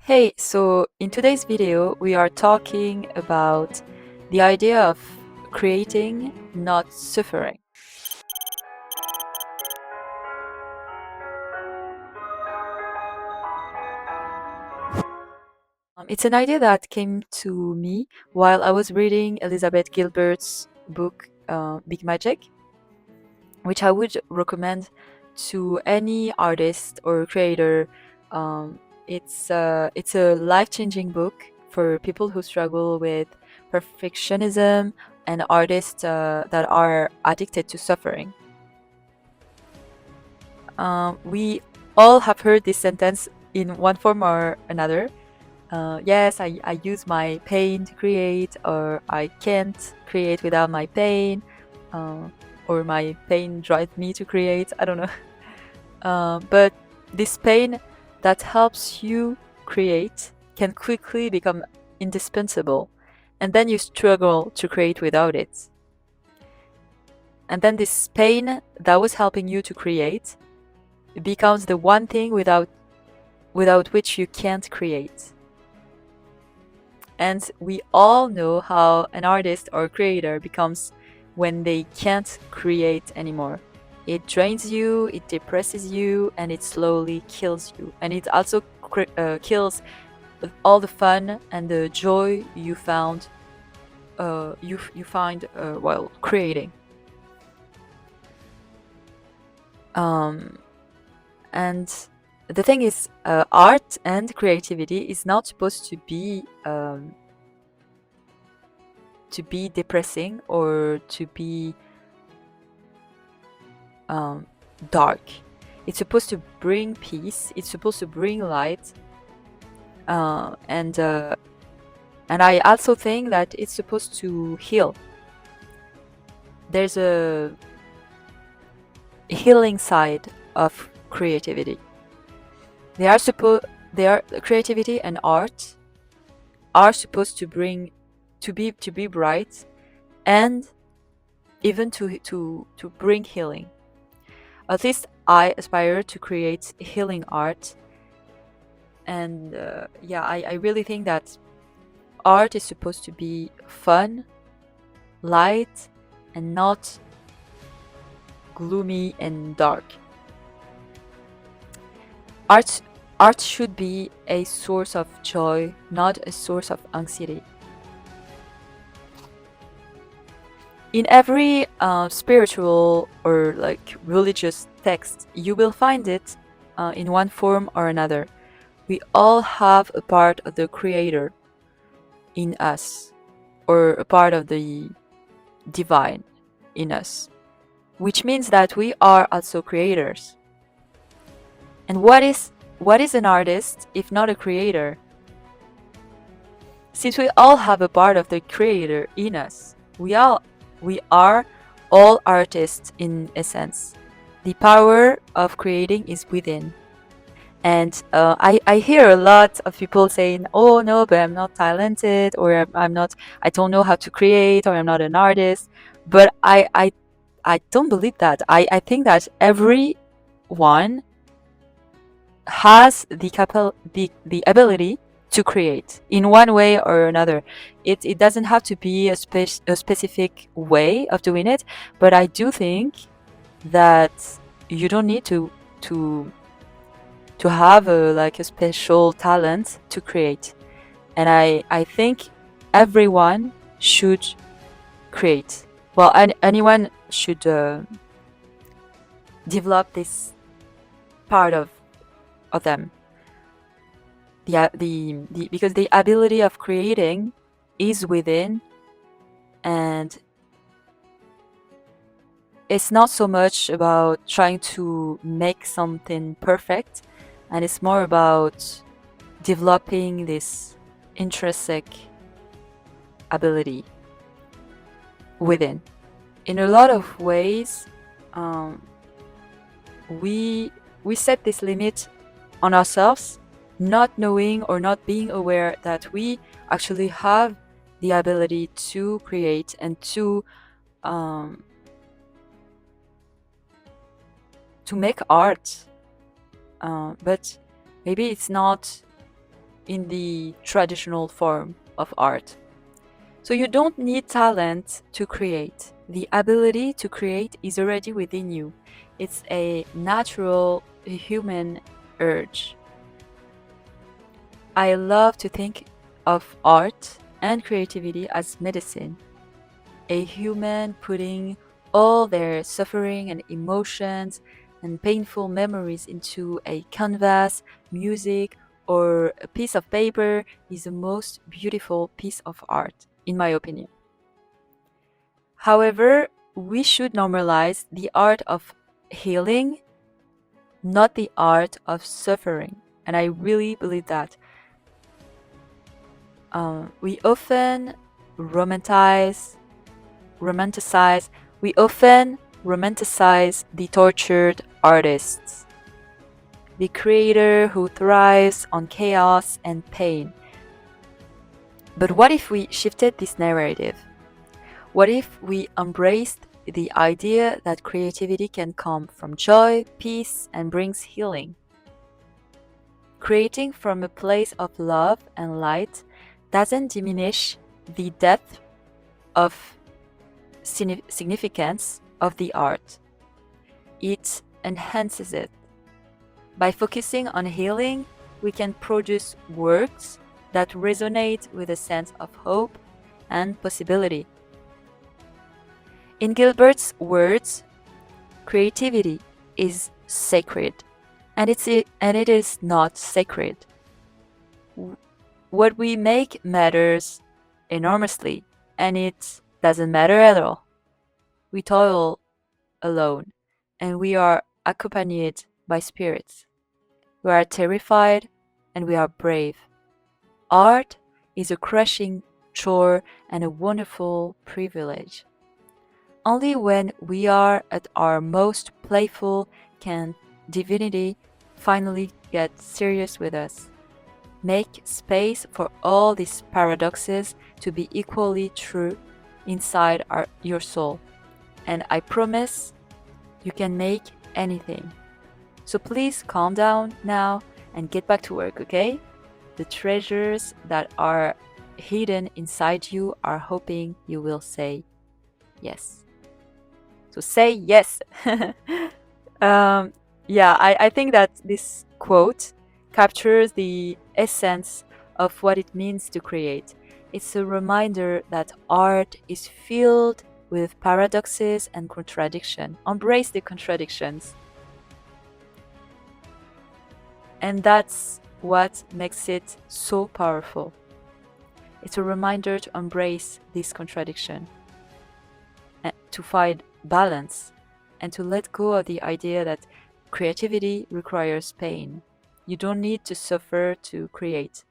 Hey, so in today's video, we are talking about the idea of creating, not suffering. It's an idea that came to me while I was reading Elizabeth Gilbert's book, Big Magic, which I would recommend to any artist or creator. It's a life-changing book for people who struggle with perfectionism and artists that are addicted to suffering. We all have heard this sentence in one form or another. Yes, I use my pain to create, or I can't create without my pain, uh, or my pain drives me to create. I don't know. But this pain that helps you create can quickly become indispensable, and then you struggle to create without it. And then this pain that was helping you to create becomes the one thing without which you can't create. And we all know how an artist or creator becomes when they can't create anymore. It drains you, it depresses you, and it slowly kills you. And it also kills all the fun and the joy you found you find while creating. And the thing is, art and creativity is not supposed to be depressing or to be dark. It's supposed to bring peace. It's supposed to bring light, and I also think that it's supposed to heal. There's a healing side of creativity. Creativity and art are supposed to be bright, and even to bring healing. At least I aspire to create healing art, and yeah, I really think that art is supposed to be fun, light, and not gloomy and dark. Art should be a source of joy, not a source of anxiety. In every spiritual or religious text, you will find it in one form or another. We all have a part of the Creator in us, or a part of the divine in us, which means that we are also creators. And what is an artist if not a creator? Since we all have a part of the Creator in us, we are all artists in essence. The power of creating is within. And I hear a lot of people saying, "Oh no, but I'm not talented, or I don't know how to create, or I'm not an artist." But I don't believe that. I think that everyone has the ability to create in one way or another. It doesn't have to be a specific way of doing it, but I do think that you don't need to have a special talent to create. And I think everyone should create. Well, anyone should develop this part of them. Because the ability of creating is within, and it's not so much about trying to make something perfect, and it's more about developing this intrinsic ability within. In a lot of ways, we set this limit on ourselves, not knowing or not being aware that we actually have the ability to create and to make art. But maybe it's not in the traditional form of art. So you don't need talent to create. The ability to create is already within you. It's a natural human urge. I love to think of art and creativity as medicine, a human putting all their suffering and emotions and painful memories into a canvas, music, or a piece of paper is the most beautiful piece of art, in my opinion. However, we should normalize the art of healing, not the art of suffering. And I really believe that. We often romanticize we often romanticize the tortured artists, the creator who thrives on chaos and pain. But what if we shifted this narrative? What if we embraced the idea that creativity can come from joy, peace, and brings healing? Creating from a place of love and light doesn't diminish the depth of significance of the art. It enhances it. By focusing on healing, we can produce works that resonate with a sense of hope and possibility. In Gilbert's words, creativity is sacred, and it is not sacred. What we make matters enormously, and it doesn't matter at all. We toil alone, and we are accompanied by spirits. We are terrified, and we are brave. Art is a crushing chore and a wonderful privilege. Only when we are at our most playful can divinity finally get serious with us. Make space for all these paradoxes to be equally true inside your soul. And I promise you can make anything. So please calm down now and get back to work, okay? The treasures that are hidden inside you are hoping you will say yes. So say yes. I think that this quote captures the essence of what it means to create. It's a reminder that art is filled with paradoxes and contradiction. Embrace the contradictions. And that's what makes it so powerful. It's a reminder to embrace this contradiction, and to find balance, and to let go of the idea that creativity requires pain. You don't need to suffer to create.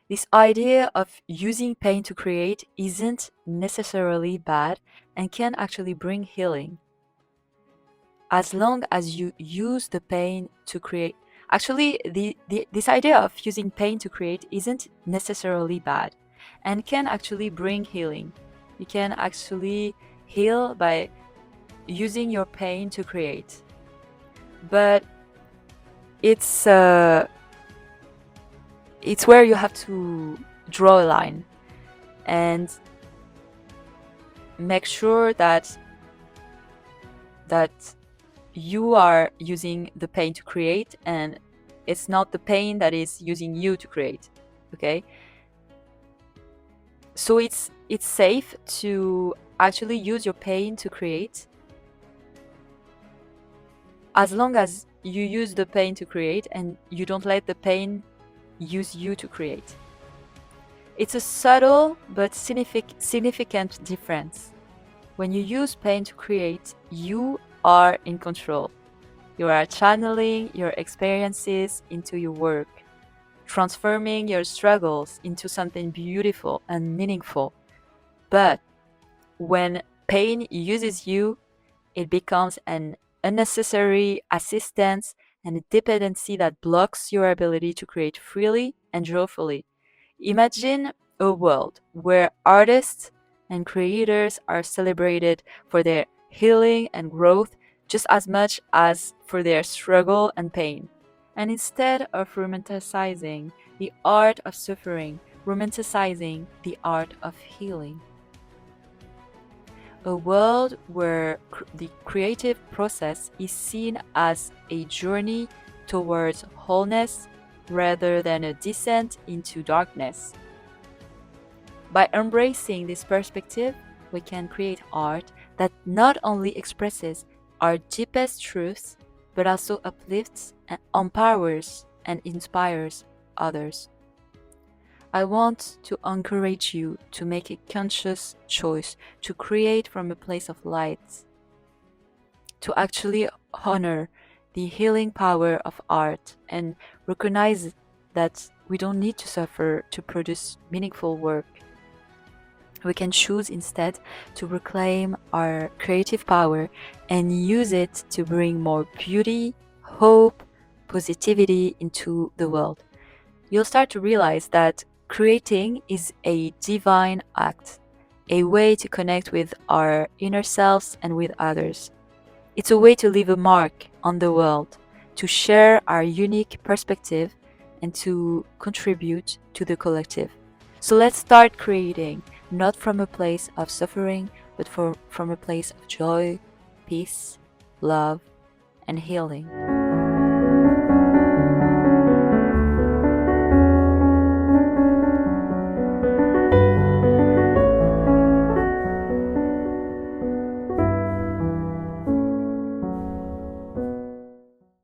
This idea of using pain to create isn't necessarily bad and can actually bring healing. As long as you use the pain to create. Actually, this idea of using pain to create isn't necessarily bad and can actually bring healing. You can actually heal by using your pain to create. But it's where you have to draw a line and make sure that you are using the pain to create, and it's not the pain that is using you to create. Okay? So it's safe to actually use your pain to create, as long as you use the pain to create and you don't let the pain use you to create. It's a subtle but significant difference. When you use pain to create, you are in control. You are channeling your experiences into your work, transforming your struggles into something beautiful and meaningful. But when pain uses you, it becomes an unnecessary assistance and a dependency that blocks your ability to create freely and joyfully. Imagine a world where artists and creators are celebrated for their healing and growth just as much as for their struggle and pain. And instead of romanticizing the art of suffering, romanticizing the art of healing. A world where the creative process is seen as a journey towards wholeness rather than a descent into darkness. By embracing this perspective, we can create art that not only expresses our deepest truths, but also uplifts and empowers and inspires others. I want to encourage you to make a conscious choice to create from a place of light, to actually honor the healing power of art and recognize that we don't need to suffer to produce meaningful work. We can choose instead to reclaim our creative power and use it to bring more beauty, hope, positivity into the world. You'll start to realize that creating is a divine act, a way to connect with our inner selves and with others. It's a way to leave a mark on the world, to share our unique perspective, and to contribute to the collective. So let's start creating, not from a place of suffering, but from a place of joy, peace, love, and healing.